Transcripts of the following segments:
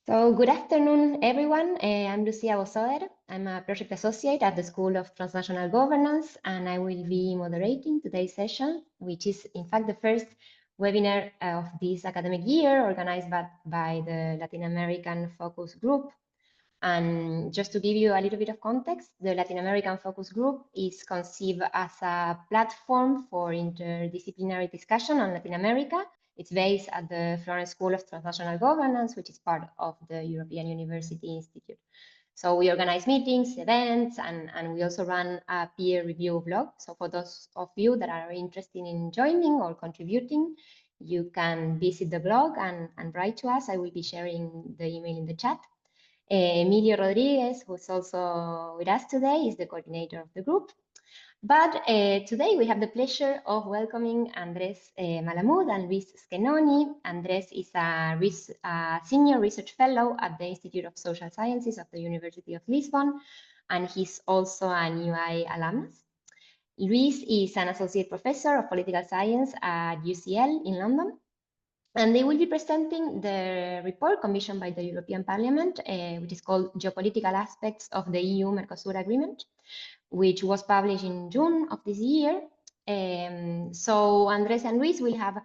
So good afternoon, everyone. I'm Lucia Bosoder. I'm a project associate at the School of Transnational Governance, and I will be moderating today's session, which is in fact the first webinar of this academic year organized by the Latin American Focus Group. And just to give you a little bit of context, the Latin American Focus Group is conceived as a platform for interdisciplinary discussion on Latin America. It's based at the Florence School of Transnational Governance, which is part of the European University Institute. So we organize meetings, events, and we also run a peer review blog. So for those of you that are interested in joining or contributing, you can visit the blog and write to us. I will be sharing the email in the chat. Emilio Rodriguez, who's also with us today, is the coordinator of the group. But today we have the pleasure of welcoming Andrés Malamud and Luis Schenoni. Andrés is a senior research fellow at the Institute of Social Sciences of the University of Lisbon, and he's also an UI alumnus. Luis is an associate professor of political science at UCL in London. And they will be presenting the report commissioned by the European Parliament, which is called Geopolitical Aspects of the EU-Mercosur Agreement, which was published in June of this year. So Andrés and Luis will have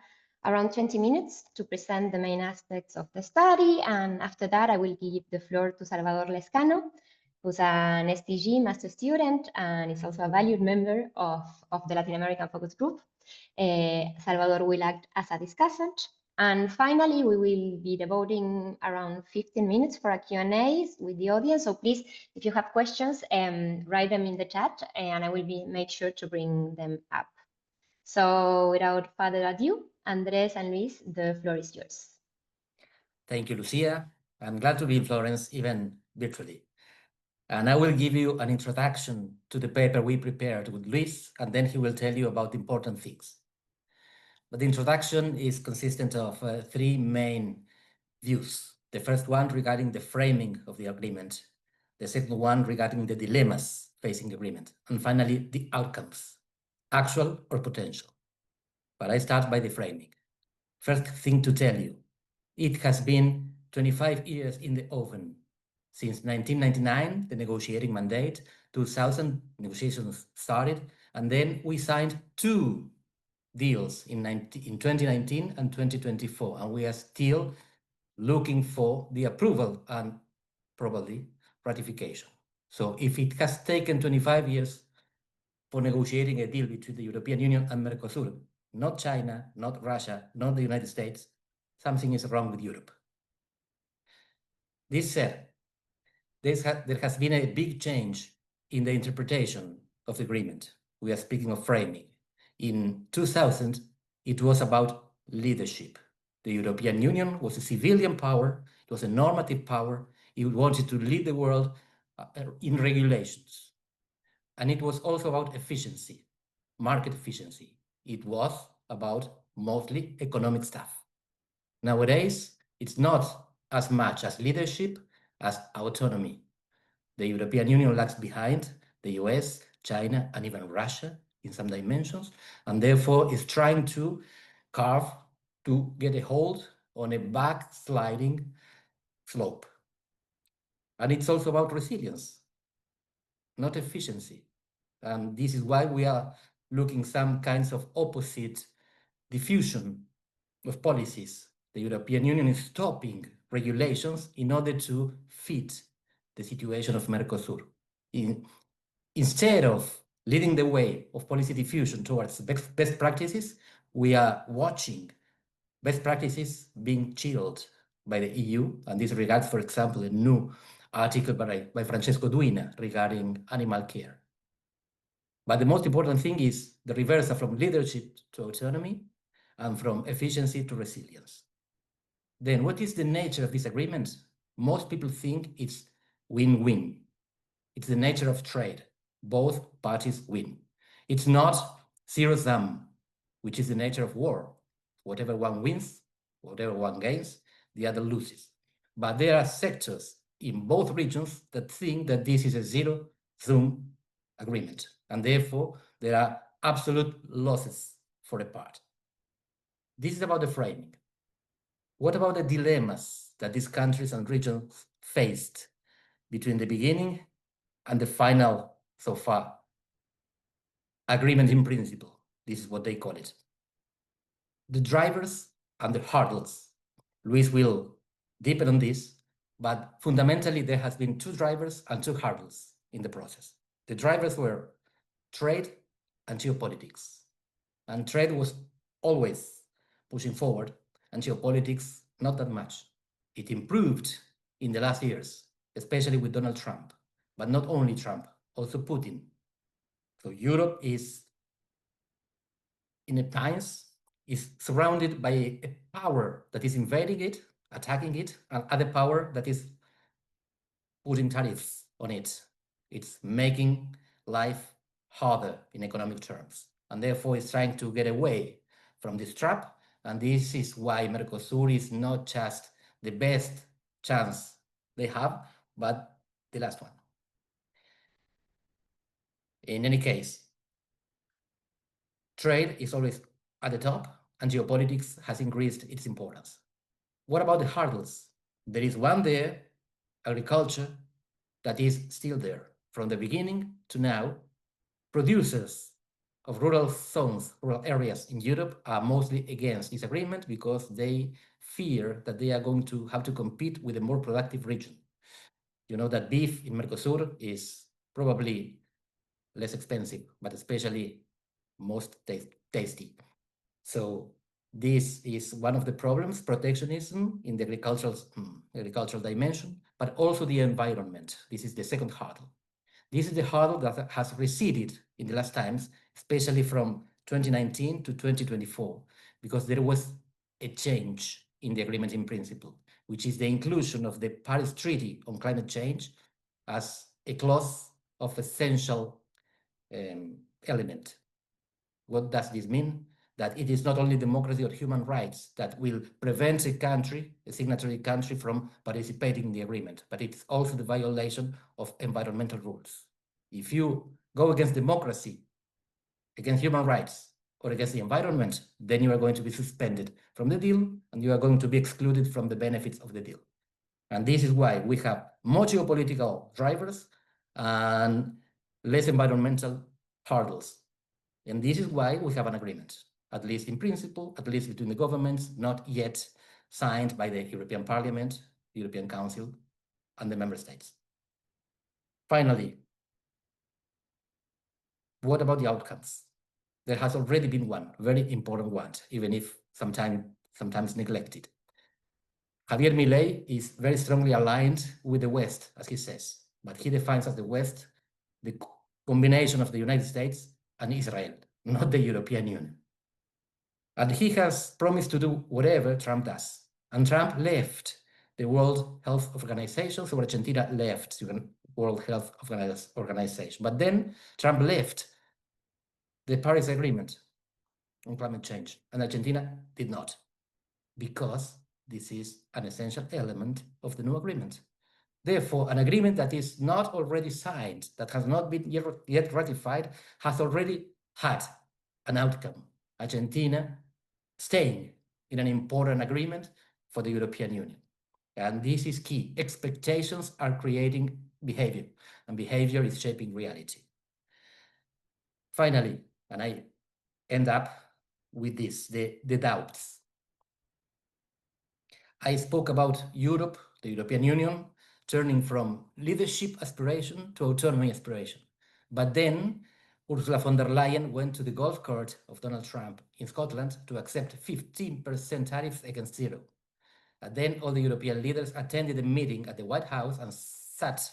around 20 minutes to present the main aspects of the study. And after that, I will give the floor to Salvador Lescano, who's an STG master student and is also a valued member of the Latin American Focus Group. Salvador will act as a discussant. And finally, we will be devoting around 15 minutes for a Q&A with the audience. So please, if you have questions, write them in the chat and I will make sure to bring them up. So without further ado, Andrés and Luis, the floor is yours. Thank you, Lucia. I'm glad to be in Florence, even virtually. And I will give you an introduction to the paper we prepared with Luis, and then he will tell you about important things. But the introduction is consistent of three main views. The first one regarding the framing of the agreement, the second one regarding the dilemmas facing the agreement, and finally the outcomes, actual or potential. But I start by the framing. First thing to tell you, it has been 25 years in the oven. Since 1999, the negotiating mandate, 2000 negotiations started, and then we signed two deals in 2019 and 2024, and we are still looking for the approval and probably ratification. So if it has taken 25 years for negotiating a deal between the European Union and Mercosur, not China, not Russia, not the United States, something is wrong with Europe. This said, there has been a big change in the interpretation of the agreement. We are speaking of framing. In 2000, it was about leadership. The European Union was a civilian power, it was a normative power, it wanted to lead the world in regulations. And it was also about efficiency, market efficiency. It was about mostly economic stuff. Nowadays, it's not as much as leadership as autonomy. The European Union lags behind the US, China, and even Russia in some dimensions, and therefore is trying to get a hold on a backsliding slope. And it's also about resilience, not efficiency. And this is why we are looking some kinds of opposite diffusion of policies. The European Union is stopping regulations in order to fit the situation of Mercosur. Instead of leading the way of policy diffusion towards best practices, we are watching best practices being chilled by the EU, and this regards, for example, a new article by Francesco Duina regarding animal care. But the most important thing is the reversal from leadership to autonomy and from efficiency to resilience. Then what is the nature of this agreement? Most people think it's win-win. It's the nature of trade. Both parties win. It's not zero-sum, which is the nature of war. Whatever one wins, whatever one gains, the other loses. But there are sectors in both regions that think that this is a zero-sum agreement, and therefore there are absolute losses for a part. This is about the framing. What about the dilemmas that these countries and regions faced between the beginning and the final, so far, agreement in principle. This is what they call it. The drivers and the hurdles. Luis will deepen on this, but fundamentally there has been two drivers and two hurdles in the process. The drivers were trade and geopolitics. And trade was always pushing forward, and geopolitics not that much. It improved in the last years, especially with Donald Trump, but not only Trump, also Putin. So Europe is, in at times, is surrounded by a power that is invading it, attacking it, and other power that is putting tariffs on it. It's making life harder in economic terms, and therefore it's trying to get away from this trap. And this is why Mercosur is not just the best chance they have, but the last one. In any case, trade is always at the top, and geopolitics has increased its importance. What about the hurdles? There is one there, agriculture, that is still there. From the beginning to now, producers of rural zones, rural areas in Europe are mostly against this agreement because they fear that they are going to have to compete with a more productive region. You know that beef in Mercosur is probably less expensive, but especially most tasty. So this is one of the problems, protectionism in the agricultural dimension, but also the environment. This is the second hurdle. This is the hurdle that has receded in the last times, especially from 2019 to 2024, because there was a change in the agreement in principle, which is the inclusion of the Paris Treaty on climate change as a clause of essential element. What does this mean? That it is not only democracy or human rights that will prevent a country, a signatory country, from participating in the agreement, but it's also the violation of environmental rules. If you go against democracy, against human rights, or against the environment, then you are going to be suspended from the deal, and you are going to be excluded from the benefits of the deal. And this is why we have more geopolitical drivers and less environmental hurdles. And this is why we have an agreement, at least in principle, at least between the governments, not yet signed by the European Parliament, the European Council, and the member states. Finally, what about the outcomes? There has already been one, very important one, even if sometimes neglected. Javier Milei is very strongly aligned with the West, as he says, but he defines as the West the combination of the United States and Israel, not the European Union. And he has promised to do whatever Trump does. And Trump left the World Health Organization, so Argentina left the World Health Organization. But then Trump left the Paris Agreement on climate change, and Argentina did not, because this is an essential element of the new agreement. Therefore, an agreement that is not already signed, that has not been yet ratified, has already had an outcome. Argentina staying in an important agreement for the European Union. And this is key. Expectations are creating behavior, and behavior is shaping reality. Finally, and I end up with this, the doubts. I spoke about Europe, the European Union, turning from leadership aspiration to autonomy aspiration. But then Ursula von der Leyen went to the golf cart of Donald Trump in Scotland to accept 15% tariffs against zero. And then all the European leaders attended a meeting at the White House and sat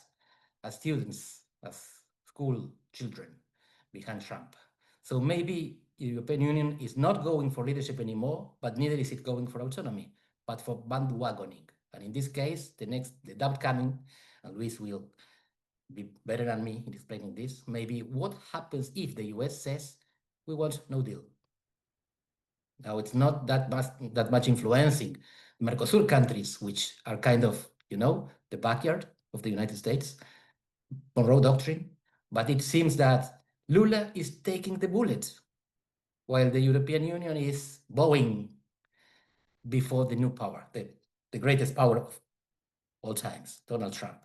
as students, as school children behind Trump. So maybe the European Union is not going for leadership anymore, but neither is it going for autonomy, but for bandwagoning. And in this case, the doubt coming, and Luis will be better than me in explaining this, maybe what happens if the US says, we want no deal. Now, it's not that much influencing Mercosur countries, which are kind of, the backyard of the United States, Monroe Doctrine, but it seems that Lula is taking the bullet, while the European Union is bowing before the new power, the the greatest power of all times, Donald Trump.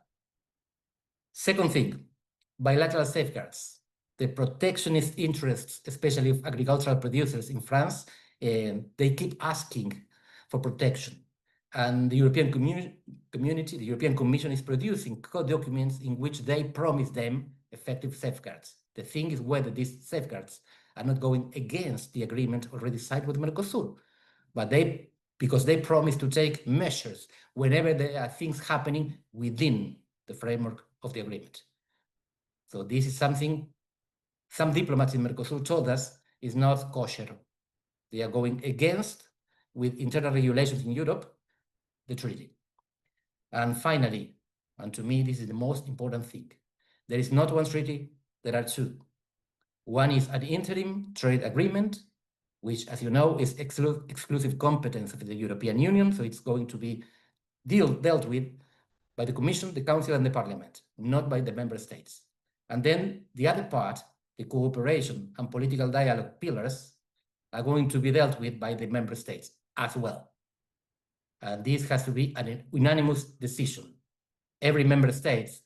Second thing, bilateral safeguards. The protectionist interests, especially of agricultural producers in France, they keep asking for protection. And the European community, the European Commission is producing documents in which they promise them effective safeguards. The thing is whether these safeguards are not going against the agreement already signed with Mercosur, but because they promise to take measures whenever there are things happening within the framework of the agreement. So this is something some diplomats in Mercosur told us is not kosher. They are going against, with internal regulations in Europe, the treaty. And finally, and to me this is the most important thing, there is not one treaty, there are two. One is an interim trade agreement, which, as you know, is exclusive competence of the European Union, so it's going to be dealt with by the Commission, the Council, and the Parliament, not by the member states. And then the other part, the cooperation and political dialogue pillars, are going to be dealt with by the member states as well. And this has to be an unanimous decision. Every member state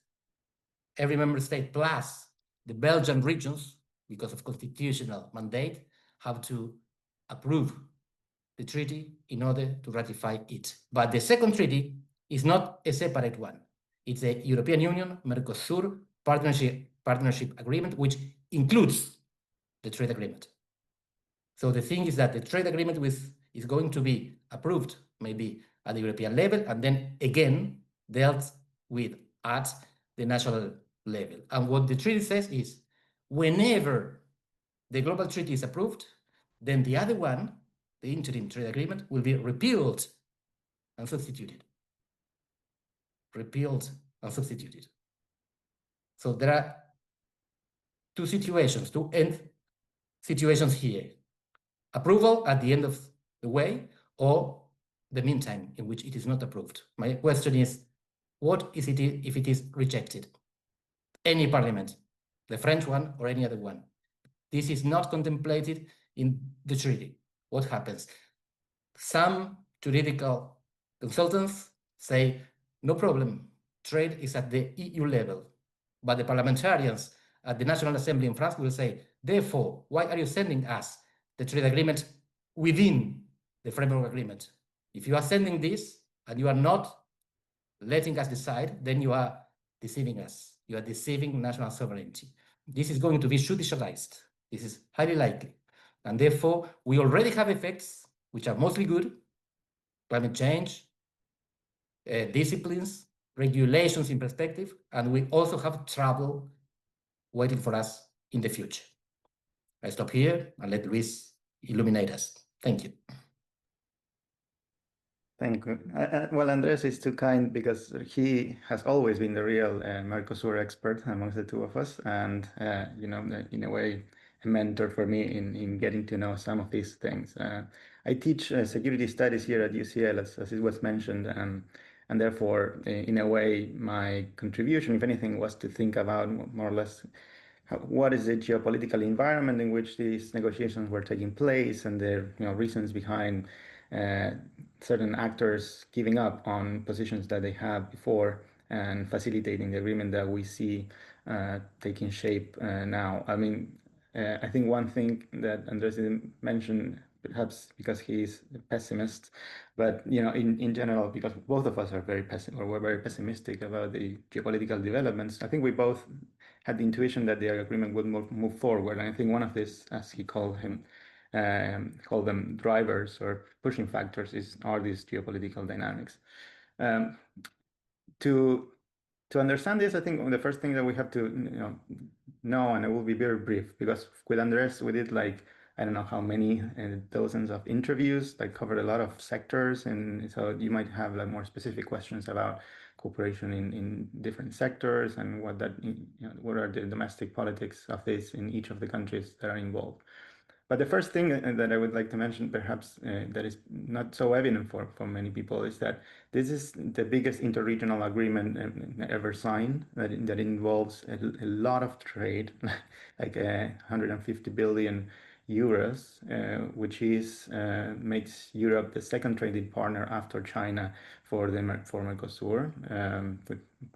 plus the Belgian regions, because of constitutional mandate, have to approve the treaty in order to ratify it. But the second treaty is not a separate one. It's a European Union Mercosur partnership agreement, which includes the trade agreement. So the thing is that the trade agreement is going to be approved maybe at the European level and then again dealt with at the national level. And what the treaty says is whenever the global treaty is approved, then the other one, the interim trade agreement, will be repealed and substituted. Repealed and substituted. So there are two end situations here. Approval at the end of the way, or the meantime in which it is not approved. My question is, what is it if it is rejected? Any parliament, the French one or any other one. This is not contemplated in the treaty. What happens? Some juridical consultants say, no problem, trade is at the EU level. But the parliamentarians at the National Assembly in France will say, therefore, why are you sending us the trade agreement within the framework agreement? If you are sending this and you are not letting us decide, then you are deceiving us. You are deceiving national sovereignty. This is going to be judicialized. This is highly likely. And therefore, we already have effects which are mostly good: climate change, disciplines, regulations in perspective, and we also have trouble waiting for us in the future. I stop here and let Luis illuminate us. Thank you. Thank you. Well, Andrés is too kind because he has always been the real Mercosur expert amongst the two of us, and you know, in a way, a mentor for me in getting to know some of these things. I teach security studies here at UCL, as it was mentioned, and therefore, in a way, my contribution, if anything, was to think about more or less what is the geopolitical environment in which these negotiations were taking place, and the reasons behind certain actors giving up on positions that they had before and facilitating the agreement that we see taking shape now. I mean, I think one thing that Andrés didn't mention, perhaps because he's a pessimist, but in general, because both of us are we're very pessimistic about the geopolitical developments. I think we both had the intuition that the agreement would move forward, and I think one of these, as he called them, drivers or pushing factors are these geopolitical dynamics. To understand this, I think the first thing that we have to know, and I will be very brief, because with Andrés we did I don't know how many dozens of interviews that covered a lot of sectors, and so you might have more specific questions about cooperation in different sectors and what are the domestic politics of this in each of the countries that are involved. But the first thing that I would like to mention, perhaps that is not so evident for many people, is that this is the biggest interregional agreement ever signed, that involves a lot of trade, like 150 billion euros, which is makes Europe the second trading partner after China for Mercosur.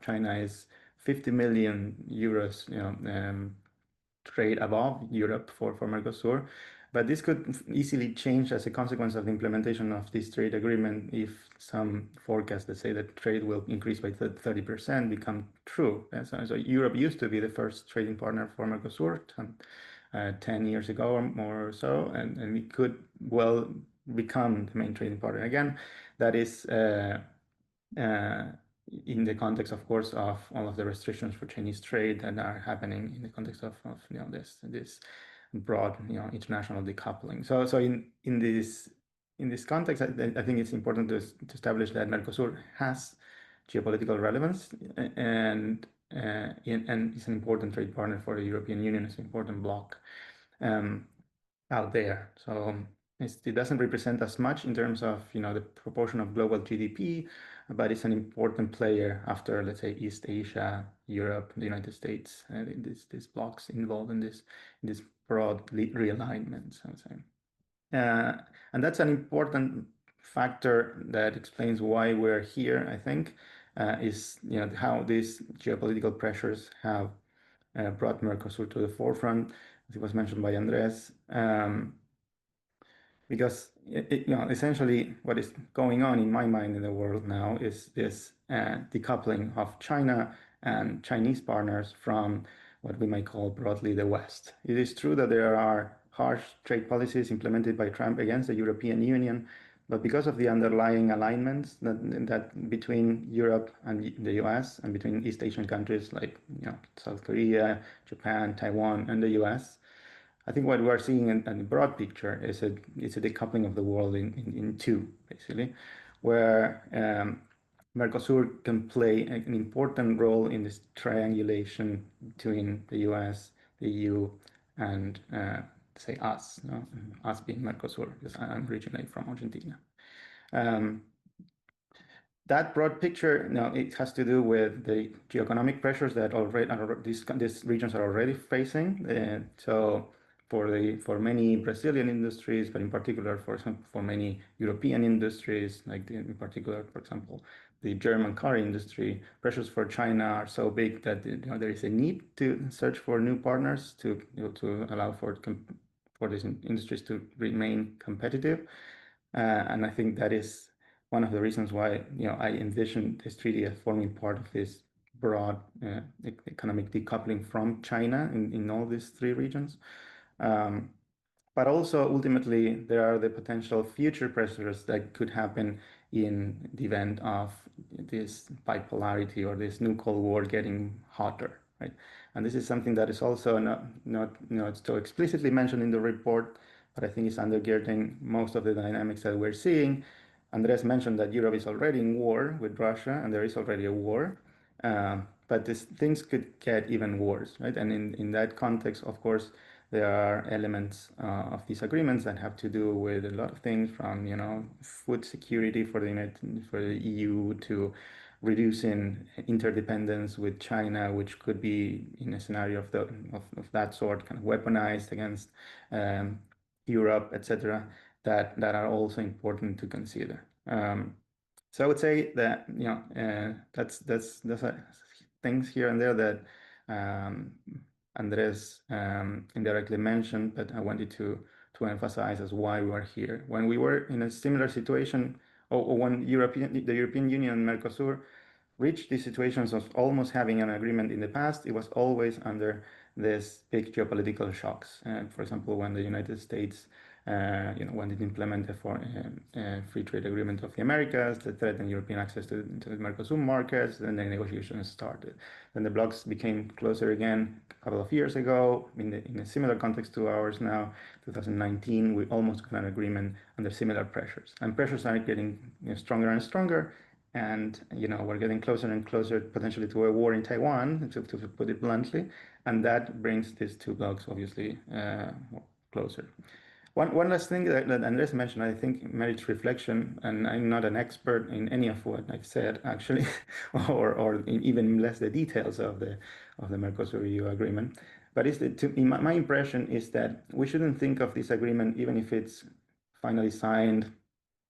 China is 50 million euros, trade above Europe for Mercosur. But this could easily change as a consequence of the implementation of this trade agreement if some forecasts that say that trade will increase by 30% become true. So Europe used to be the first trading partner for Mercosur 10 years ago or more or so, and we could well become the main trading partner again. That is in the context, of course, of all of the restrictions for Chinese trade that are happening in the context of this broad international decoupling. So in this context, I think it's important to establish that Mercosur has geopolitical relevance and is an important trade partner for the European Union. It's an important bloc out there. So it doesn't represent as much in terms of the proportion of global GDP, but it's an important player after, let's say, East Asia, Europe, the United States, these blocks involved in this broad realignment, I would say. And that's an important factor that explains why we're here, I think, is how these geopolitical pressures have brought Mercosur to the forefront, as it was mentioned by Andrés. Because essentially what is going on in my mind in the world now is this decoupling of China and Chinese partners from what we might call broadly the West. It is true that there are harsh trade policies implemented by Trump against the European Union, but because of the underlying alignments that between Europe and the US and between East Asian countries like South Korea, Japan, Taiwan, and the US, I think what we're seeing in the broad picture is a decoupling of the world in two, basically, where Mercosur can play an important role in this triangulation between the US, the EU, and say us, us being Mercosur, because I'm originally from Argentina. That broad picture, it has to do with the geoeconomic pressures that already these regions are already facing. So for many Brazilian industries, but in particular for many European industries, like in particular, for example, the German car industry, pressures for China are so big that there is a need to search for new partners to allow for these industries to remain competitive. And I think that is one of the reasons why I envision this treaty as forming part of this broad economic decoupling from China in all these three regions. But also, ultimately, there are the potential future pressures that could happen in the event of this bipolarity or this new Cold War getting hotter, right? And this is something that is also not so explicitly mentioned in the report, but I think it's undergirding most of the dynamics that we're seeing. Andrés mentioned that Europe is already in war with Russia, and there is already a war. But things could get even worse, right? And in that context, of course, there are elements of these agreements that have to do with a lot of things, from food security for the EU to reducing interdependence with China, which could be in a scenario of that sort, kind of weaponized against Europe, etc. That are also important to consider. So I would say that that's things here and there that Andrés indirectly mentioned, but I wanted to emphasize as why we are here. When we were in a similar situation, or when the European Union and Mercosur reached these situations of almost having an agreement in the past, it was always under this big geopolitical shocks. For example, when the United States wanted to implement a free trade agreement of the Americas that threatened European access to the Mercosur markets, then the negotiations started. Then the blocs became closer again a couple of years ago, in a similar context to ours now, 2019, we almost got an agreement under similar pressures. And pressures are getting stronger and stronger. And we're getting closer and closer potentially to a war in Taiwan, to put it bluntly, and that brings these two blocs obviously closer. One last thing that Andrés mentioned, I think merits reflection, and I'm not an expert in any of what I've said actually, or even less the details of the Mercosur EU agreement. But my impression is that we shouldn't think of this agreement, even if it's finally signed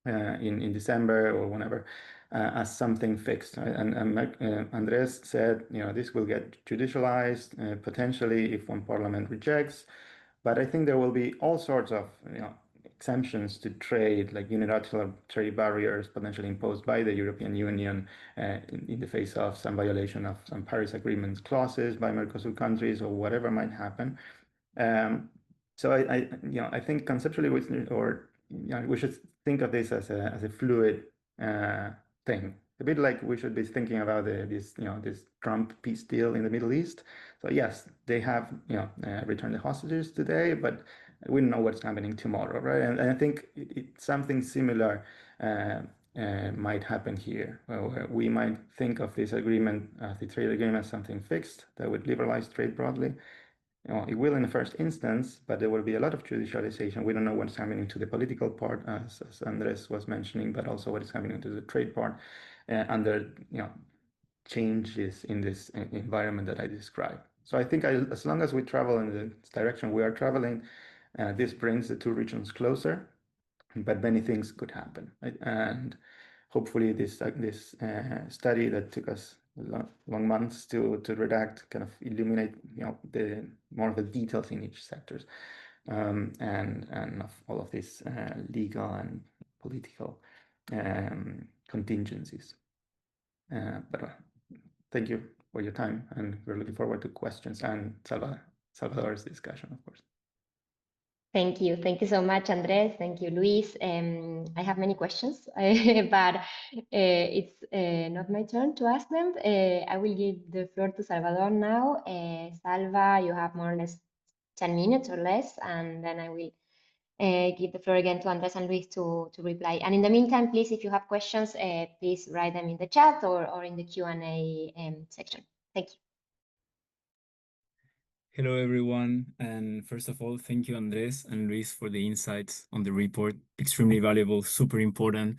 in December or whenever, as something fixed. And Andrés said, this will get judicialized potentially if one parliament rejects. But I think there will be all sorts of exemptions to trade, like unilateral trade barriers potentially imposed by the European Union in the face of some violation of some Paris Agreement clauses by Mercosur countries or whatever might happen. So I think conceptually we should think of this as a fluid thing. A bit like we should be thinking about this Trump peace deal in the Middle East. So yes, they have returned the hostages today, but we don't know what's happening tomorrow, right? And I think something similar might happen here, where we might think of this agreement, the trade agreement, as something fixed that would liberalize trade broadly. It will in the first instance, but there will be a lot of judicialization. We don't know what's happening to the political part, as Andrés was mentioning, but also what is happening to the trade part under changes in this environment that I described. So I think as long as we travel in the direction we are traveling, this brings the two regions closer, but many things could happen. Right? And hopefully this study that took us long months to redact kind of illuminate the more of the details in each sectors and of all of these legal and political contingencies. But thank you for your time, and we're looking forward to questions and Salvador's discussion, of course. Thank you. Thank you so much, Andrés. Thank you, Luis. I have many questions, but it's not my turn to ask them. I will give the floor to Salvador now. Salva, you have more or less 10 minutes or less, and then I will give the floor again to Andrés and Luis to reply. And in the meantime, please, if you have questions, please write them in the chat or in the Q&A section. Thank you. Hello, everyone. And first of all, thank you, Andrés and Luis, for the insights on the report. Extremely valuable, super important.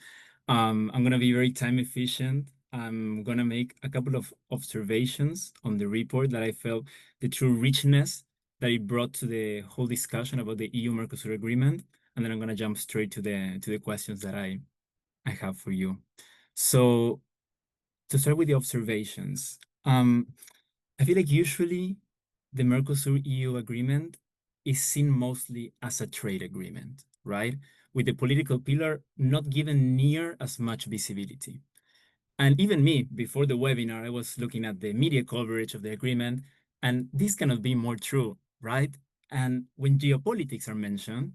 I'm going to be very time efficient. I'm going to make a couple of observations on the report that I felt the true richness that it brought to the whole discussion about the EU-Mercosur agreement. And then I'm going to jump straight to the questions that I have for you. So to start with the observations, I feel like usually the Mercosur-EU agreement is seen mostly as a trade agreement, right? With the political pillar not given near as much visibility. And even me, before the webinar, I was looking at the media coverage of the agreement, and this cannot be more true, right? And when geopolitics are mentioned,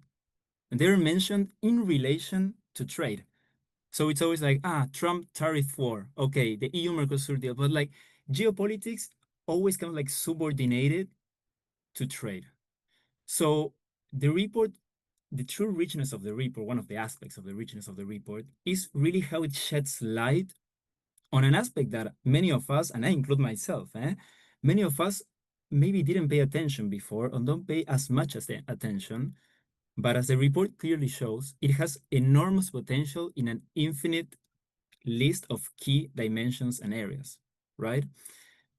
they're mentioned in relation to trade. So it's always like, Trump tariff war, okay, the EU-Mercosur deal, but like geopolitics always kind of like subordinated to trade. So the report, the true richness of the report, one of the aspects of the richness of the report is really how it sheds light on an aspect that many of us, and I include myself, many of us maybe didn't pay attention before or don't pay as much as attention. But as the report clearly shows, it has enormous potential in an infinite list of key dimensions and areas, right?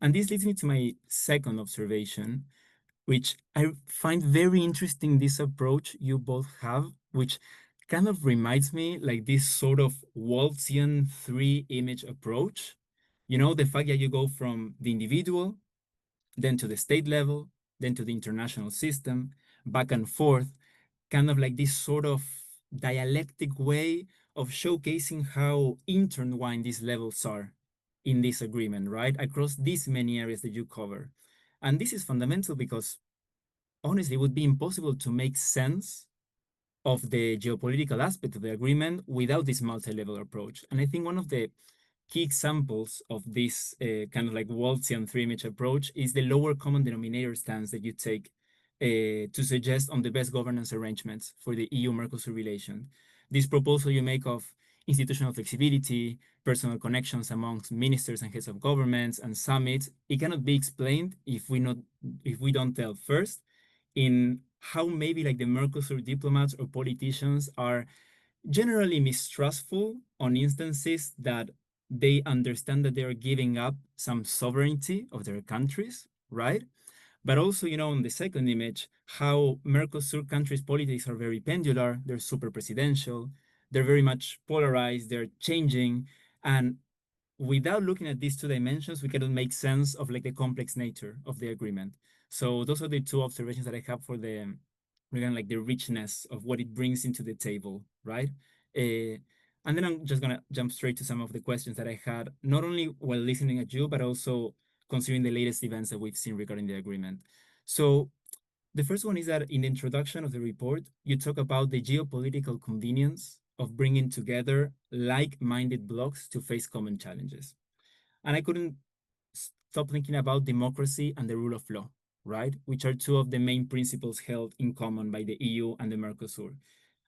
And this leads me to my second observation, which I find very interesting, this approach you both have, which kind of reminds me like this sort of Waltzian three-image approach. You know, the fact that you go from the individual, then to the state level, then to the international system, back and forth, kind of like this sort of dialectic way of showcasing how intertwined these levels are in this agreement, right? Across these many areas that you cover. And this is fundamental because honestly, it would be impossible to make sense of the geopolitical aspect of the agreement without this multi-level approach. And I think one of the key examples of this kind of like Waltzian three-image approach is the lower common denominator stance that you take to suggest on the best governance arrangements for the EU-Mercosur relation. This proposal you make of institutional flexibility, personal connections amongst ministers and heads of governments and summits, it cannot be explained if we don't tell first in how maybe like the Mercosur diplomats or politicians are generally mistrustful on instances that they understand that they are giving up some sovereignty of their countries, right? But also, on the second image, how Mercosur countries' politics are very pendular, they're super presidential, they're very much polarized, they're changing. And without looking at these two dimensions, we cannot make sense of like the complex nature of the agreement. So those are the two observations that I have for regarding like the richness of what it brings into the table, right? And then I'm just gonna jump straight to some of the questions that I had, not only while listening at you, but also considering the latest events that we've seen regarding the agreement. So the first one is that in the introduction of the report, you talk about the geopolitical convenience of bringing together like-minded blocs to face common challenges. And I couldn't stop thinking about democracy and the rule of law, right? Which are two of the main principles held in common by the EU and the Mercosur.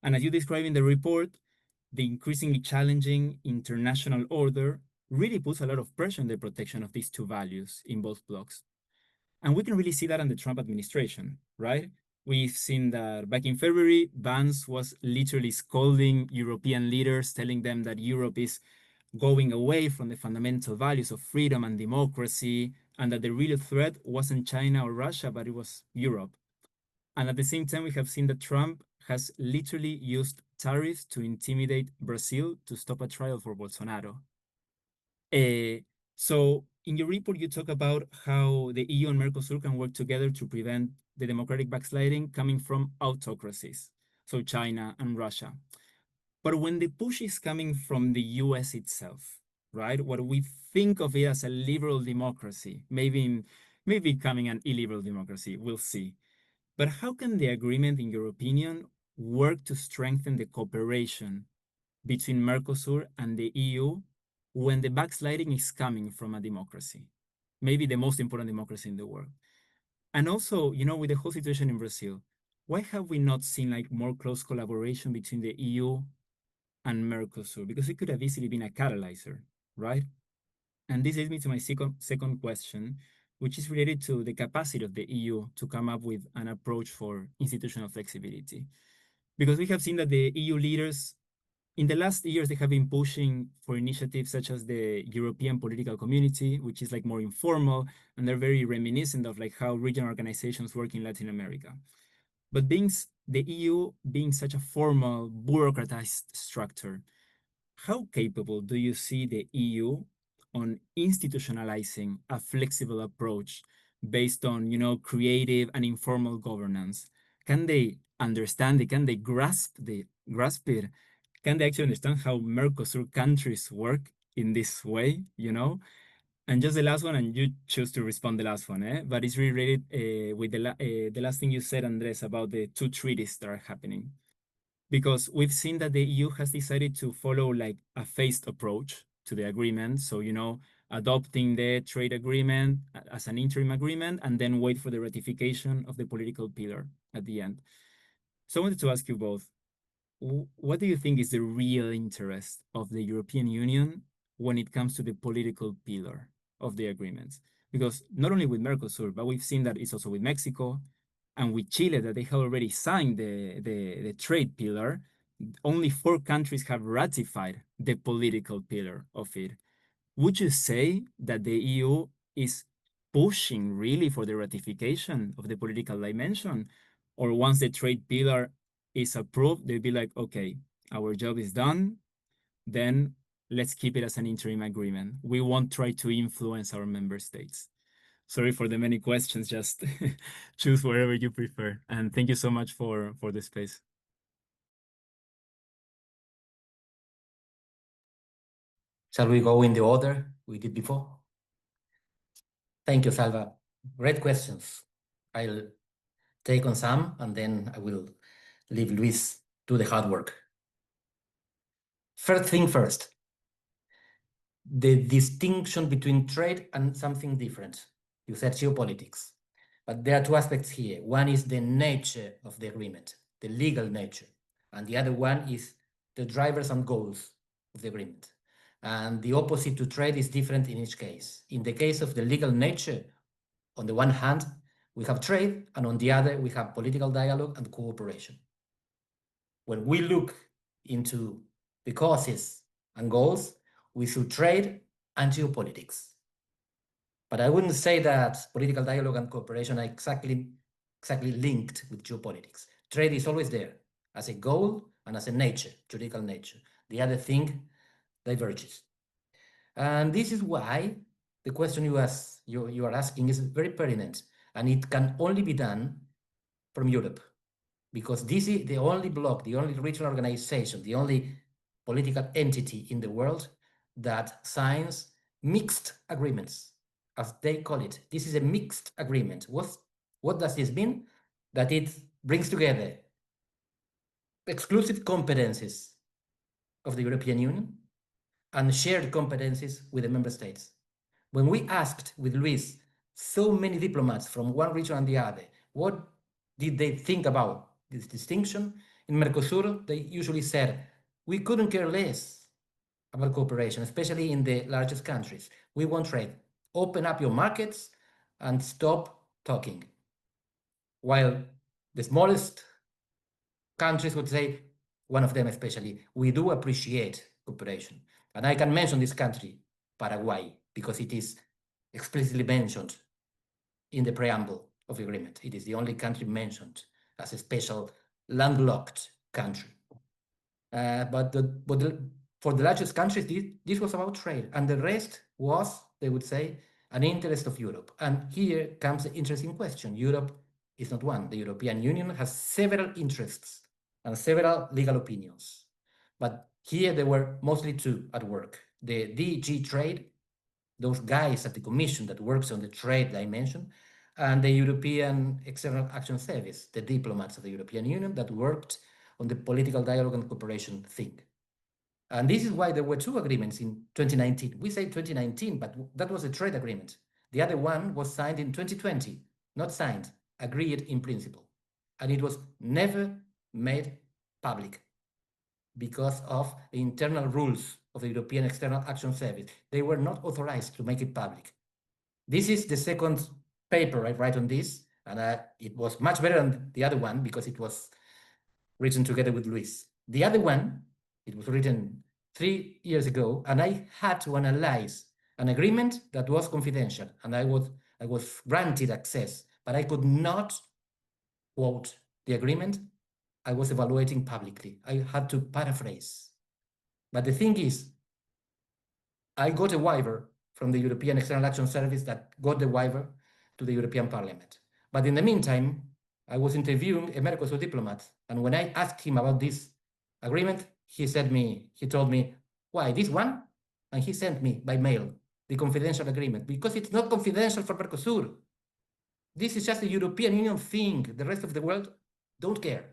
And as you describe in the report, the increasingly challenging international order really puts a lot of pressure on the protection of these two values in both blocs. And we can really see that in the Trump administration, right? We've seen that back in February, Vance was literally scolding European leaders, telling them that Europe is going away from the fundamental values of freedom and democracy, and that the real threat wasn't China or Russia, but it was Europe. And at the same time, we have seen that Trump has literally used tariffs to intimidate Brazil to stop a trial for Bolsonaro. So in your report, you talk about how the EU and Mercosur can work together to prevent the democratic backsliding coming from autocracies, so China and Russia. But when the push is coming from the US itself, right, what we think of it as a liberal democracy, maybe becoming an illiberal democracy, we'll see. But how can the agreement, in your opinion, work to strengthen the cooperation between Mercosur and the EU when the backsliding is coming from a democracy, maybe the most important democracy in the world? And also, with the whole situation in Brazil, why have we not seen like more close collaboration between the EU and Mercosur? Because it could have easily been a catalyzer, right? And this leads me to my second question, which is related to the capacity of the EU to come up with an approach for institutional flexibility. Because we have seen that the EU leaders in the last years, they have been pushing for initiatives such as the European Political Community, which is like more informal, and they're very reminiscent of like how regional organizations work in Latin America. But the EU being such a formal, bureaucratized structure, how capable do you see the EU on institutionalizing a flexible approach based on, creative and informal governance? Can they understand it? Can they grasp it? Can they actually understand how Mercosur countries work in this way, And just the last one, and you choose to respond the last one, but it's really related with the last thing you said, Andrés, about the two treaties that are happening. Because we've seen that the EU has decided to follow like a phased approach to the agreement. So, adopting the trade agreement as an interim agreement and then wait for the ratification of the political pillar at the end. So I wanted to ask you both, what do you think is the real interest of the European Union when it comes to the political pillar of the agreements? Because not only with Mercosur, but we've seen that it's also with Mexico and with Chile, that they have already signed the trade pillar. Only 4 countries have ratified the political pillar of it. Would you say that the EU is pushing really for the ratification of the political dimension? Or once the trade pillar is approved, they'll be like, okay, our job is done, then let's keep it as an interim agreement. We won't try to influence our member states. Sorry for the many questions, just choose wherever you prefer. And thank you so much for the space. Shall we go in the order we did before? Thank you, Salva. Great questions. I'll take on some, and then I will leave Luis do the hard work. First thing first, the distinction between trade and something different. You said geopolitics, but there are 2 aspects here. One is the nature of the agreement, the legal nature, and the other one is the drivers and goals of the agreement. And the opposite to trade is different in each case. In the case of the legal nature, on the one hand, we have trade, and on the other, we have political dialogue and cooperation. When we look into the causes and goals, we should trade and geopolitics. But I wouldn't say that political dialogue and cooperation are exactly linked with geopolitics. Trade is always there as a goal and as a nature, juridical nature. The other thing diverges. And this is why the question you are asking is very pertinent, and it can only be done from Europe, because this is the only bloc, the only regional organization, the only political entity in the world that signs mixed agreements, as they call it. This is a mixed agreement. What does this mean? That it brings together exclusive competencies of the European Union and shared competencies with the member states. When we asked with Luis so many diplomats from one region and the other, what did they think about this distinction? In Mercosur, they usually said, we couldn't care less about cooperation, especially in the largest countries. We want trade. Open up your markets and stop talking. While the smallest countries would say, one of them especially, we do appreciate cooperation. And I can mention this country, Paraguay, because it is explicitly mentioned in the preamble of the agreement. It is the only country mentioned as a special landlocked country. But for the largest countries, this was about trade, and the rest was, they would say, an interest of Europe. And here comes the interesting question. Europe is not one. The European Union has several interests and several legal opinions. But here there were mostly two at work. The DG Trade, those guys at the Commission that works on the trade dimension, and the European External Action Service, the diplomats of the European Union that worked on the political dialogue and cooperation thing. And this is why there were two agreements in 2019. We say 2019, but that was a trade agreement. The other one was signed in 2020, not signed, agreed in principle. And it was never made public because of the internal rules of the European External Action Service. They were not authorized to make it public. This is the second paper I write on this, and it was much better than the other one because it was written together with Luis. The other one, it was written 3 years ago, and I had to analyze an agreement that was confidential, and I was granted access, but I could not quote the agreement I was evaluating publicly. I had to paraphrase. But the thing is, I got a waiver from the European External Action Service that got the waiver to the European Parliament. But in the meantime, I was interviewing a Mercosur diplomat, and when I asked him about this agreement, he told me, why, this one? And he sent me by mail the confidential agreement, because it's not confidential for Mercosur. This is just a European Union thing. The rest of the world don't care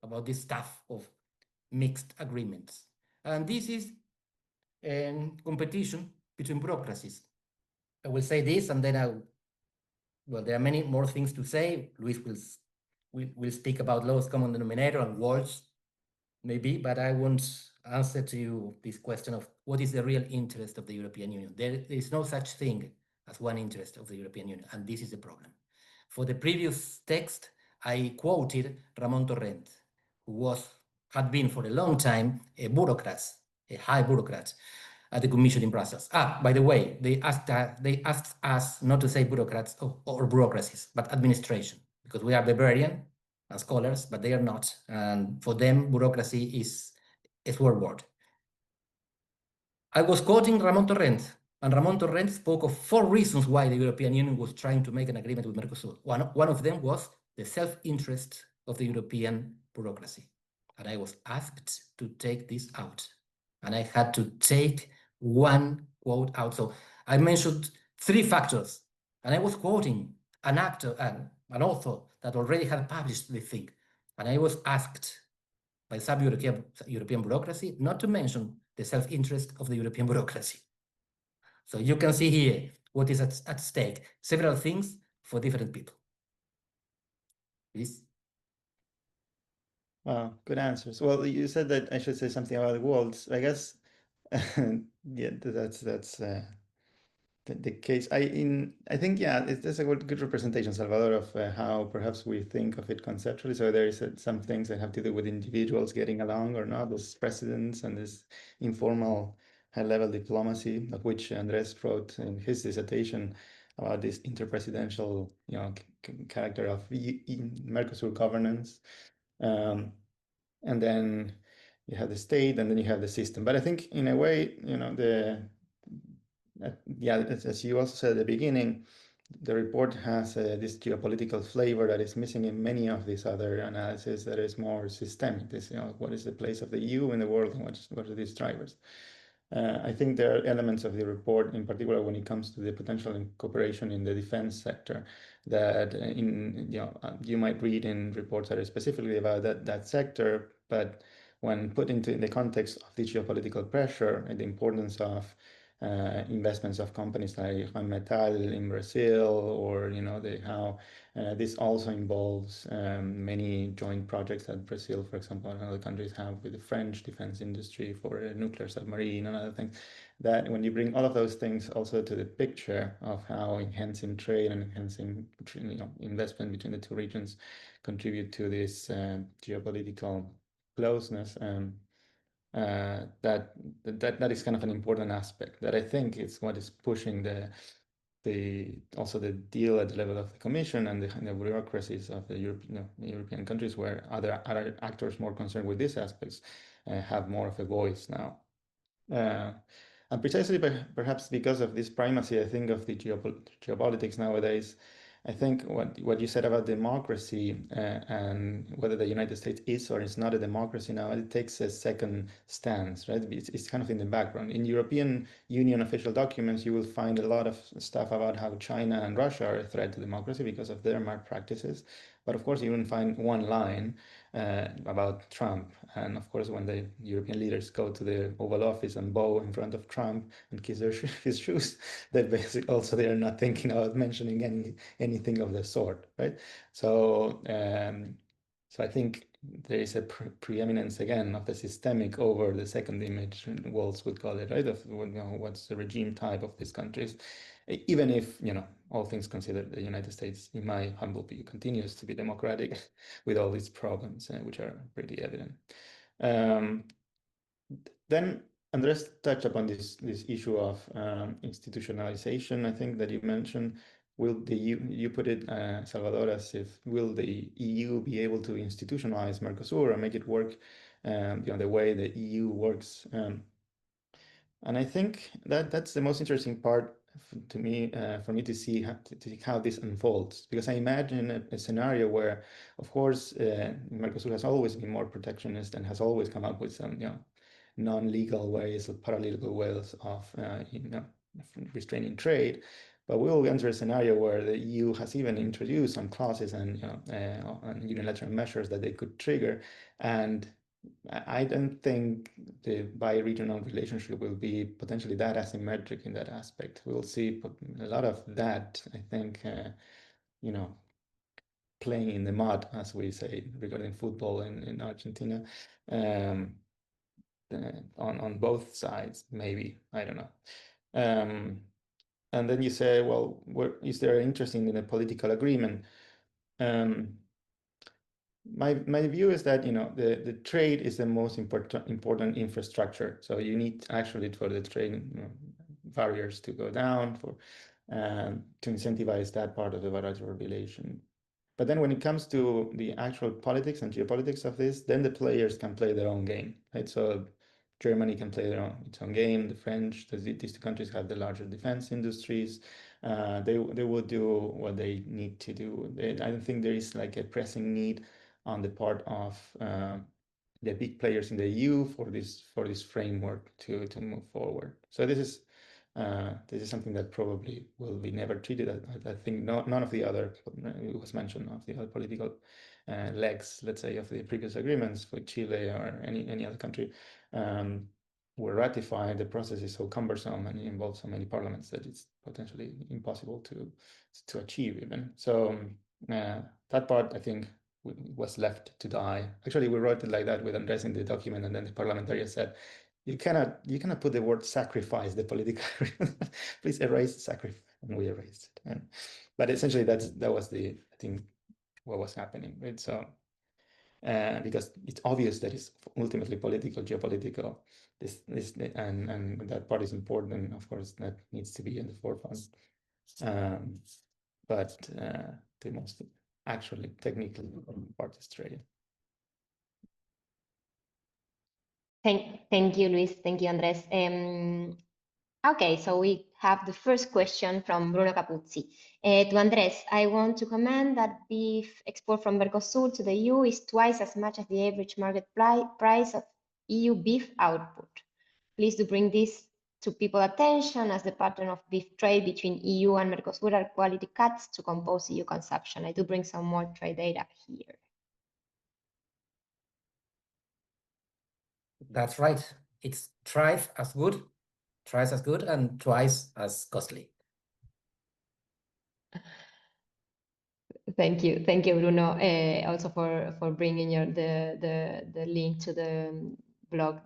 about this stuff of mixed agreements. And this is a competition between bureaucracies. I will say this, and then well, there are many more things to say. Luis will speak about lowest common denominator and walls, maybe, but I won't answer to you this question of what is the real interest of the European Union. There is no such thing as one interest of the European Union, and this is the problem. For the previous text, I quoted Ramon Torrent, who had been for a long time a bureaucrat, a high bureaucrat at the Commission in Brussels. By the way, they asked us not to say bureaucrats or bureaucracies, but administration, because we are Bavarian and scholars, but they are not. And for them, bureaucracy is a swear word. I was quoting Ramon Torrent, and Ramon Torrent spoke of 4 reasons why the European Union was trying to make an agreement with Mercosur. One of them was the self-interest of the European bureaucracy. And I was asked to take this out. And I had to take one quote out. So I mentioned 3 factors, and I was quoting an author that already had published the thing. And I was asked by some European bureaucracy not to mention the self-interest of the European bureaucracy. So you can see here what is at stake. Several things for different people. Please. Wow, good answers. Well, you said that I should say something about walls. I guess, yeah, that's the case. I think, yeah, it's a good representation, Salvador, of how perhaps we think of it conceptually. So there is some things that have to do with individuals getting along or not, those precedents and this informal high-level diplomacy, of which Andrés wrote in his dissertation about this interpresidential, character of Mercosur governance. And then you have the state, and then you have the system. But I think, in a way, as you also said at the beginning, the report has this geopolitical flavor that is missing in many of these other analyses that is more systemic. This, what is the place of the EU in the world, and what are these drivers? I think there are elements of the report, in particular when it comes to the potential cooperation in the defense sector, that you might read in reports that are specifically about that sector, but when put into the context of the geopolitical pressure and the importance of investments of companies like Metal in Brazil, or how this also involves many joint projects that Brazil, for example, and other countries have with the French defense industry for a nuclear submarine and other things. That when you bring all of those things also to the picture of how enhancing trade and enhancing investment between the two regions contribute to this geopolitical closeness, that is kind of an important aspect that I think is what is pushing the deal at the level of the Commission and the bureaucracies of the European countries, where other actors more concerned with these aspects have more of a voice now. And precisely perhaps because of this primacy, I think, of the geopolitics nowadays, I think what you said about democracy and whether the United States is or is not a democracy now, it takes a second stance, right? It's kind of in the background. In European Union official documents, you will find a lot of stuff about how China and Russia are a threat to democracy because of their malpractices. But of course, you won't find one line about Trump. And of course, when the European leaders go to the Oval Office and bow in front of Trump and kiss his shoes, they basically also they are not thinking about mentioning anything of the sort, right? So, so I think there is a preeminence again of the systemic over the second image, Walls would call it, right? Of what's the regime type of these countries, even if all things considered, the United States, in my humble view, continues to be democratic with all these problems, which are pretty evident. Then Andrés touched upon this issue of institutionalization, I think, that you mentioned. Will the you put it, Salvador, as if will the EU be able to institutionalize Mercosur and make it work the way the EU works? And I think that's the most interesting part to me, for me to see how this unfolds, because I imagine a scenario where, of course, Mercosur has always been more protectionist and has always come up with some non-legal ways or paralegal ways of restraining trade. But we will enter a scenario where the EU has even introduced some clauses and unilateral measures that they could trigger, and I don't think the bi-regional relationship will be potentially that asymmetric in that aspect. We'll see a lot of that, I think, playing in the mud, as we say, regarding football in Argentina, on both sides, maybe, I don't know. And then you say, well, is there interest in a political agreement? My view is that the trade is the most important infrastructure. So you need actually for the trade barriers to go down to incentivize that part of the bilateral relation. But then when it comes to the actual politics and geopolitics of this, then the players can play their own game, right? So Germany can play its own game. The French, these two countries have the larger defense industries. They will do what they need to do. I don't think there is like a pressing need on the part of the big players in the EU for this framework to move forward. So this is something that probably will be never treated. I think none of the other, it was mentioned, of the other political legs, let's say, of the previous agreements with Chile or any other country were ratified. The process is so cumbersome and involves so many parliaments that it's potentially impossible to achieve even. So that part, I think, was left to die. Actually, we wrote it like that with Andrés in the document, and then the parliamentarian said, you cannot put the word sacrifice the political please erase sacrifice, and we erased it. But essentially that was I think what was happening, right? So because it's obvious that it's ultimately political, geopolitical. And that part is important, and of course that needs to be in the forefront. But the most actually technical part is trade. Thank you, Luis. Thank you, Andres. Okay, so we have the first question from Bruno Capuzzi. To Andres, I want to comment that beef export from Mercosur to the EU is twice as much as the average market price of EU beef output. Please do bring this to people's attention, as the pattern of beef trade between EU and Mercosur are quality cuts to compose EU consumption. I do bring some more trade data here. That's right. It's twice as good and twice as costly. Thank you, Bruno. Also for bringing the link to the blog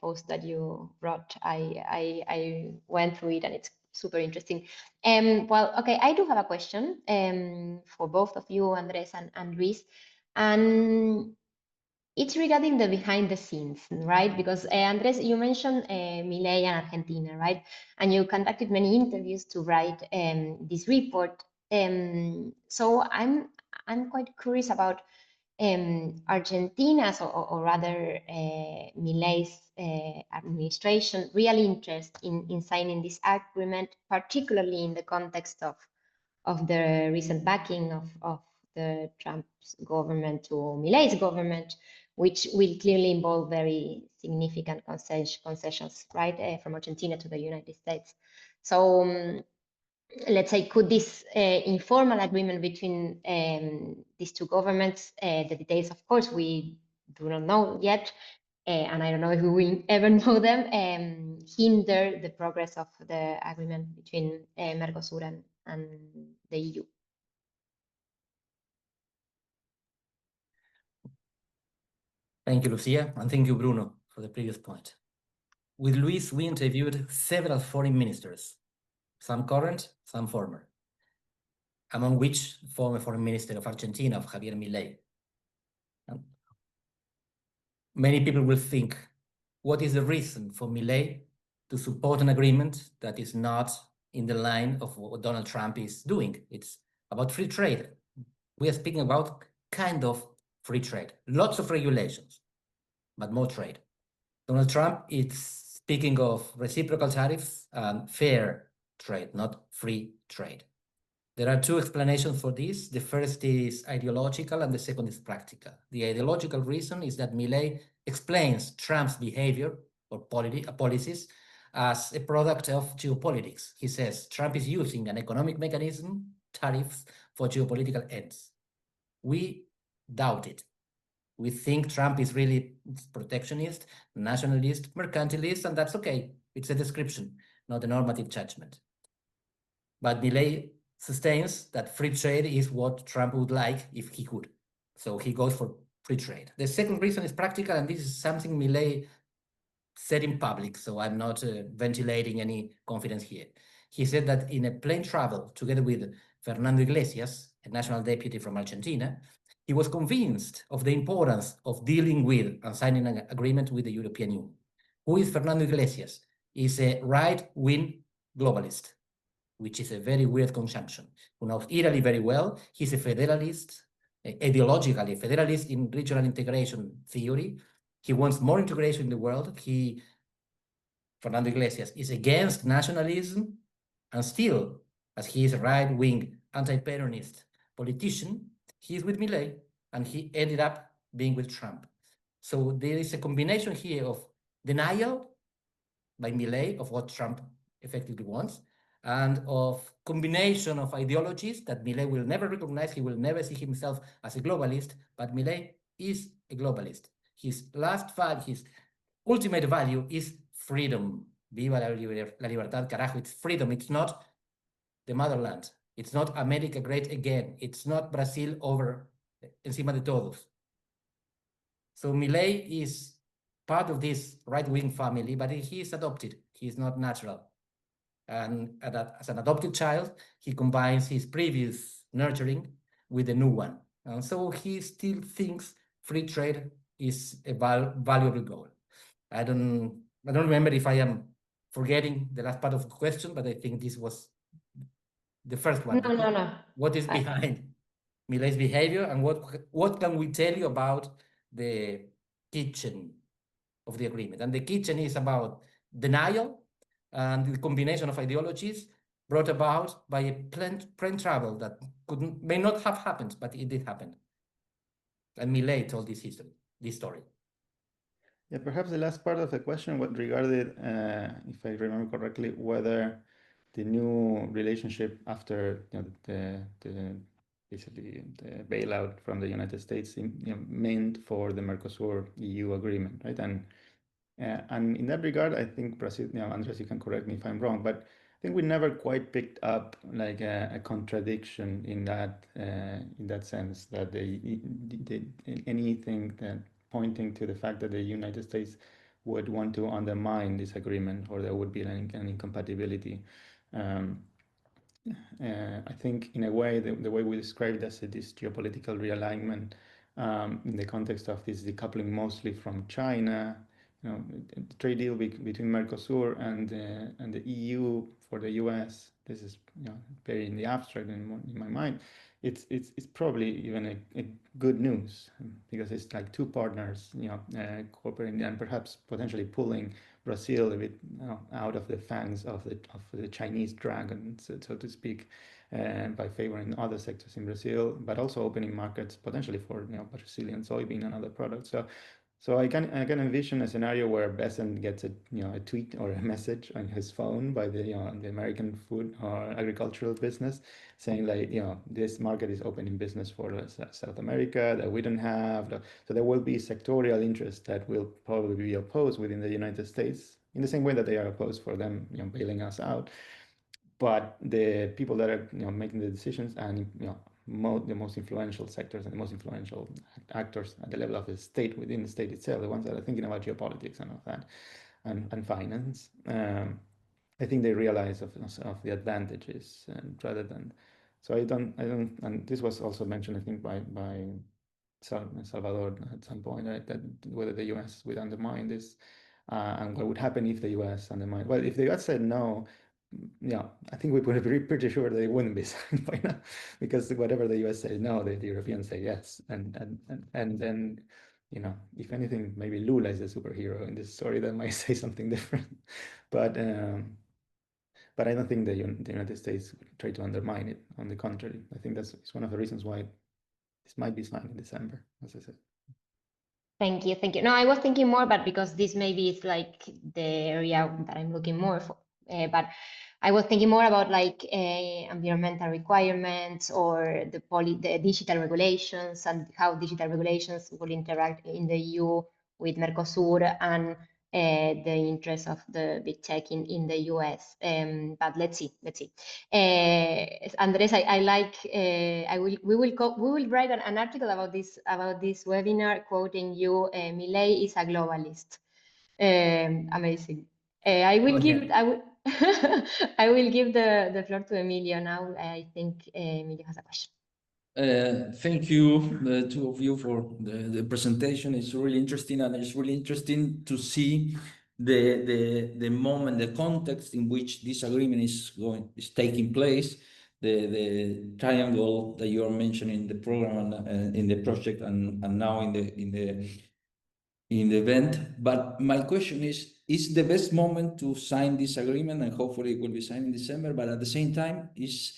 post that you wrote. I went through it and it's super interesting. Well, okay, I do have a question for both of you, Andres and Luis, and it's regarding the behind the scenes, right? Because Andres, you mentioned Milei and Argentina, right? And you conducted many interviews to write this report. So I'm quite curious about Argentina's, or rather Milei's administration real interest in signing this agreement, particularly in the context of the recent backing of the Trump's government to Milei's government, which will clearly involve very significant concessions, right, from Argentina to the United States. So let's say, could this informal agreement between these two governments, the details, of course, we do not know yet, and I don't know if we will ever know them, hinder the progress of the agreement between Mercosur and the EU? Thank you, Lucia, and thank you, Bruno, for the previous point. With Luis, we interviewed several foreign ministers, some current, some former, among which former foreign minister of Argentina, of Javier Milei. Many people will think, what is the reason for Milei to support an agreement that is not in the line of what Donald Trump is doing? It's about free trade. We are speaking about kind of free trade, lots of regulations, but more trade. Donald Trump is speaking of reciprocal tariffs and fair trade, not free trade. There are two explanations for this. The first is ideological and the second is practical. The ideological reason is that Milei explains Trump's behavior or policies as a product of geopolitics. He says Trump is using an economic mechanism, tariffs, for geopolitical ends. We doubt it. We think Trump is really protectionist, nationalist, mercantilist, and that's okay. It's a description, not a normative judgment. But Milei sustains that free trade is what Trump would like if he could. So he goes for free trade. The second reason is practical, and this is something Milei said in public, so I'm not ventilating any confidence here. He said that in a plane travel together with Fernando Iglesias, a national deputy from Argentina, he was convinced of the importance of dealing with and signing an agreement with the European Union. Who is Fernando Iglesias? He's a right-wing globalist, which is a very weird conjunction, who knows Italy very well. He's a federalist, ideologically a federalist in regional integration theory. He wants more integration in the world. Fernando Iglesias, is against nationalism, and still, as he is a right-wing, anti-Peronist politician, he is with Milei, and he ended up being with Trump. So there is a combination here of denial by Milei of what Trump effectively wants, and of combination of ideologies that Milei will never recognize. He will never see himself as a globalist, but Milei is a globalist. His ultimate value is freedom. Viva la libertad, carajo. It's freedom. It's not the motherland. It's not America great again. It's not Brazil over encima de todos. So Milei is part of this right-wing family, but he is adopted. He is not natural. And as an adopted child, he combines his previous nurturing with the new one. And so he still thinks free trade is a valuable goal. I don't remember if I am forgetting the last part of the question, but I think this was the first one. No. What is behind Milei's behavior, and what can we tell you about the kitchen of the agreement? And the kitchen is about denial and the combination of ideologies brought about by a planned travel that may not have happened, but it did happen. And Milei told this story. Yeah, perhaps the last part of the question what regarded, if I remember correctly, whether the new relationship after basically the bailout from the United States meant for the Mercosur EU agreement, right? And in that regard, I think Brazil, Andres, you can correct me if I'm wrong, but I think we never quite picked up like a contradiction in that sense, that anything that pointing to the fact that the United States would want to undermine this agreement, or there would be an incompatibility. I think in a way, the way we described as this geopolitical realignment in the context of this decoupling mostly from China, the trade deal between Mercosur and the EU for the US, this is very in the abstract in my mind. It's probably even a good news, because it's like two partners cooperating and perhaps potentially pulling Brazil a bit out of the fangs of the Chinese dragon, so to speak, by favoring other sectors in Brazil, but also opening markets potentially for Brazilian soybean and other products. So I can envision a scenario where Besant gets a tweet or a message on his phone by the American food or agricultural business saying like this market is opening business for South America that we don't have. So there will be sectorial interests that will probably be opposed within the United States in the same way that they are opposed for them bailing us out. But the people that are making the decisions and the most influential sectors and the most influential actors at the level of the state, within the state itself, the ones that are thinking about geopolitics and all that, and finance, I think they realize of the advantages, and rather than, so I don't, and this was also mentioned, I think, by Salvador at some point, right, that whether the US would undermine this, and what would happen if the US undermined. Well, if the US said no, I think we would be pretty sure that it wouldn't be signed by now, because whatever the US says no, the Europeans say yes, and then if anything, maybe Lula is a superhero in this story that might say something different, but I don't think the United States would try to undermine it. On the contrary, I think it's one of the reasons why this might be signed in December, as I said. Thank you. No, I was thinking more, but because this maybe is like the area that I'm looking more for. But I was thinking more about like environmental requirements or the digital regulations and how digital regulations will interact in the EU with Mercosur and the interests of the big tech in the US. But let's see. Andres, we will write an article about this webinar, quoting you. Milei is a globalist. Amazing. I will give the floor to Emilio now. I think Emilio has a question. Thank you, two of you, for the presentation. It's really interesting, and it's really interesting to see the moment, the context in which this agreement is taking place, the triangle that you are mentioning in the program and in the project, and now in the event. But my question is the best moment to sign this agreement, and hopefully it will be signed in December, but at the same time is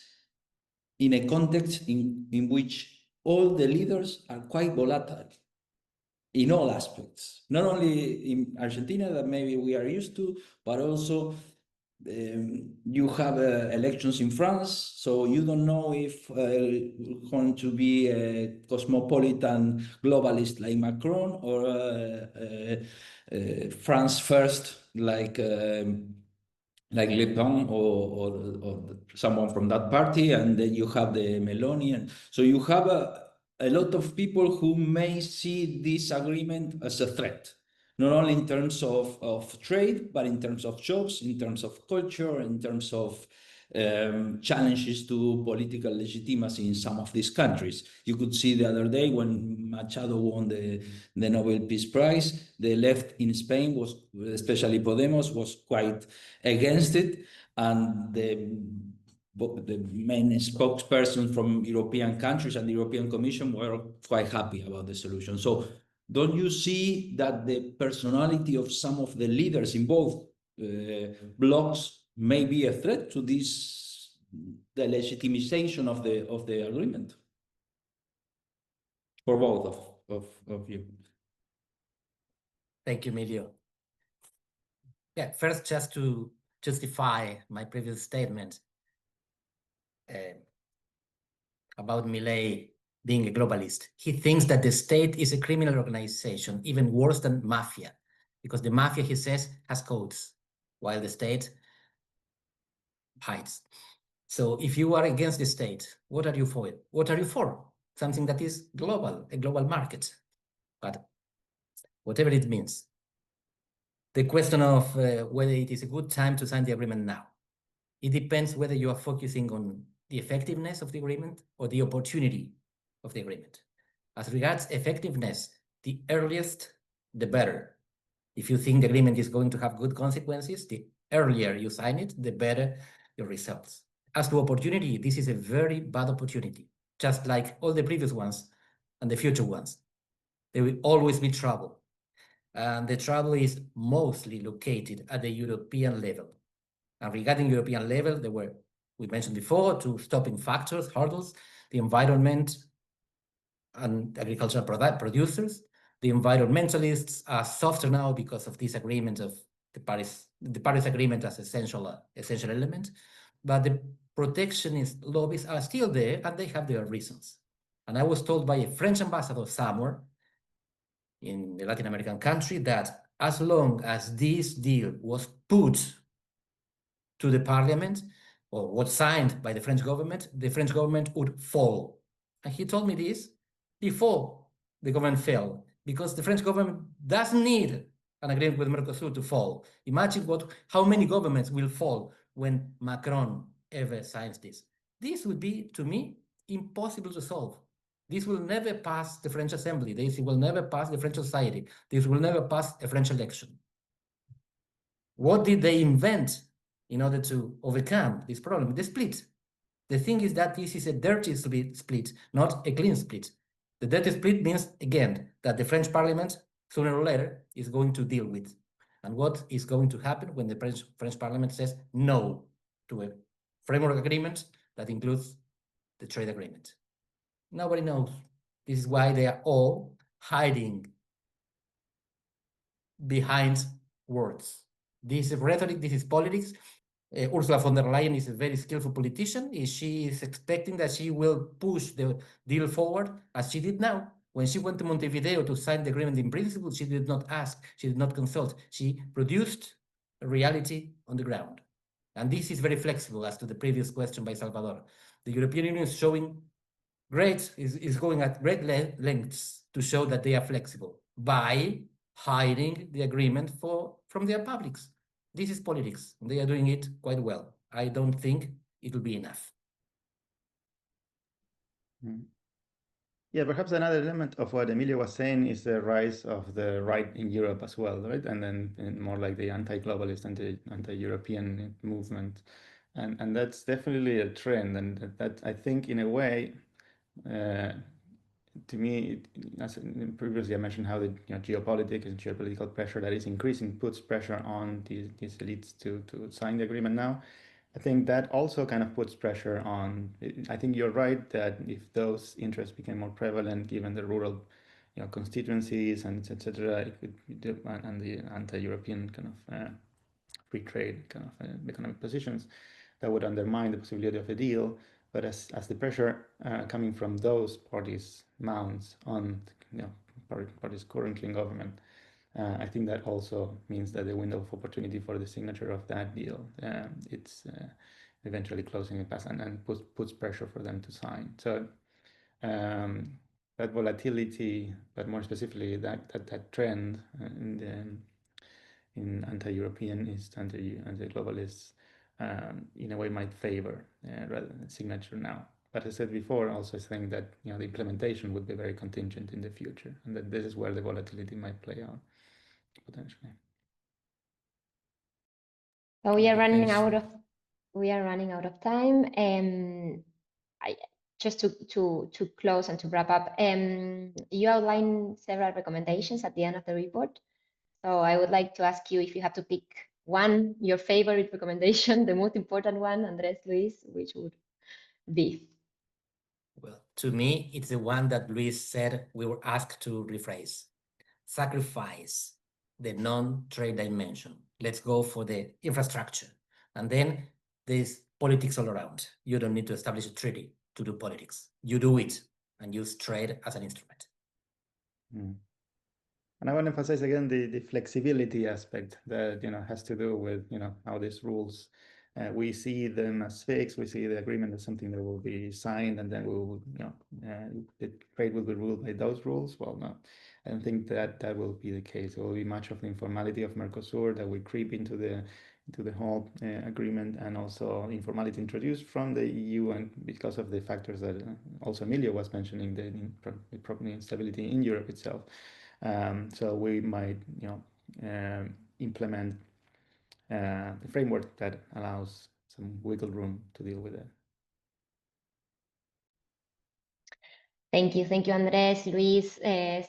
in a context in which all the leaders are quite volatile in all aspects, not only in Argentina that maybe we are used to, but also you have elections in France, so you don't know if going to be a cosmopolitan globalist like Macron, or France first like Le Pen, or someone from that party, and then you have the Meloni, and so you have a lot of people who may see this agreement as a threat, not only in terms of trade, but in terms of jobs, in terms of culture, in terms of challenges to political legitimacy in some of these countries. You could see the other day when Machado won the Nobel Peace Prize, the left in Spain was, especially Podemos, was quite against it, and the main spokesperson from European countries and the European Commission were quite happy about the solution. So don't you see that the personality of some of the leaders in both blocs may be a threat to this, the legitimization of the agreement? For both of you. Thank you, Emilio. Yeah, first, just to justify my previous statement about Milei being a globalist. He thinks that the state is a criminal organization, even worse than mafia, because the mafia, he says, has codes, while the state hides. So if you are against the state, what are you for? What are you for? Something that is global, a global market. But whatever it means, the question of whether it is a good time to sign the agreement now, it depends whether you are focusing on the effectiveness of the agreement or the opportunity of the agreement. As regards effectiveness, the earliest, the better. If you think the agreement is going to have good consequences, the earlier you sign it, the better your results. As to opportunity, this is a very bad opportunity, just like all the previous ones and the future ones. There will always be trouble. And the trouble is mostly located at the European level. And regarding European level, there were, we mentioned before, two stopping factors, hurdles, the environment and agricultural producers. The environmentalists are softer now because of this agreement of the Paris Agreement as essential element. But the protectionist lobbies are still there, and they have their reasons. And I was told by a French ambassador somewhere in the Latin American country that as long as this deal was put to the parliament or was signed by the French government would fall. And he told me this before the government fell, because the French government doesn't need an agreement with Mercosur to fall. Imagine how many governments will fall when Macron ever signs this. This would be, to me, impossible to solve. This will never pass the French Assembly. This will never pass the French society. This will never pass a French election. What did they invent in order to overcome this problem? The split. The thing is that this is a dirty split, not a clean split. The dirty split means, again, that the French parliament, sooner or later, is going to deal with. And what is going to happen when the French parliament says no to a framework agreement that includes the trade agreement? Nobody knows. This is why they are all hiding behind words. This is rhetoric, this is politics. Ursula von der Leyen is a very skillful politician. She is expecting that she will push the deal forward as she did now. When she went to Montevideo to sign the agreement in principle, she did not ask, she did not consult. She produced a reality on the ground. And this is very flexible as to the previous question by Salvador. The European Union is showing is going at great lengths to show that they are flexible by hiding the agreement from their publics. This is politics. They are doing it quite well. I don't think it will be enough. Yeah, perhaps another element of what Emilio was saying is the rise of the right in Europe as well, right? And then more like the anti-globalist, anti-European movement. And that's definitely a trend. And that I think in a way, to me, as previously I mentioned how the geopolitics and geopolitical pressure that is increasing puts pressure on these elites to sign the agreement now. I think that also kind of puts pressure on, I think you're right that if those interests became more prevalent, given the rural constituencies and etc., it could, and the anti-European kind of free trade kind of economic positions, that would undermine the possibility of a deal. But as the pressure coming from those parties mounts on parties currently in government, I think that also means that the window of opportunity for the signature of that deal, it's eventually closing it past and puts pressure for them to sign. So that volatility, but more specifically that trend in anti-Europeanist, anti-globalists, in a way might favor rather than signature now. But as I said before, also I think that the implementation would be very contingent in the future, and that this is where the volatility might play out potentially. So we are running Thanks. out of time. Just to close and to wrap up, you outlined several recommendations at the end of the report. So I would like to ask you if you have to pick one, your favorite recommendation, the most important one, Andrés, Luis, which would be? Well, to me, it's the one that Luis said we were asked to rephrase. Sacrifice the non-trade dimension. Let's go for the infrastructure. And then there's politics all around. You don't need to establish a treaty to do politics. You do it and use trade as an instrument. Mm. And I want to emphasize again the flexibility aspect that has to do with how these rules we see them as fixed. We see the agreement as something that will be signed, and then we will the trade will be ruled by those rules. Well, no, I don't think that will be the case. It will be much of the informality of Mercosur that will creep into the whole agreement, and also informality introduced from the EU, and because of the factors that also Emilio was mentioning, the property instability in Europe itself. So we might, implement the framework that allows some wiggle room to deal with it. Thank you, Andrés, Luis,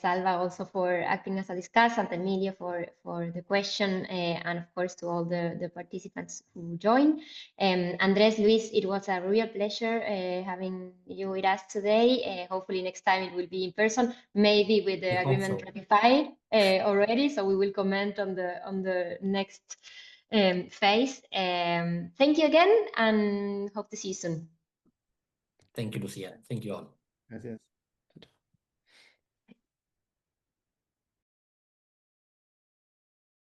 Salva, also for acting as a discussant, Emilio for the question, and of course to all the participants who joined. Andrés, Luis, it was a real pleasure having you with us today. Hopefully next time it will be in person, maybe with the agreement ratified already, so we will comment on the next phase. Thank you again, and hope to see you soon. Thank you, Lucia. Thank you all. Gracias.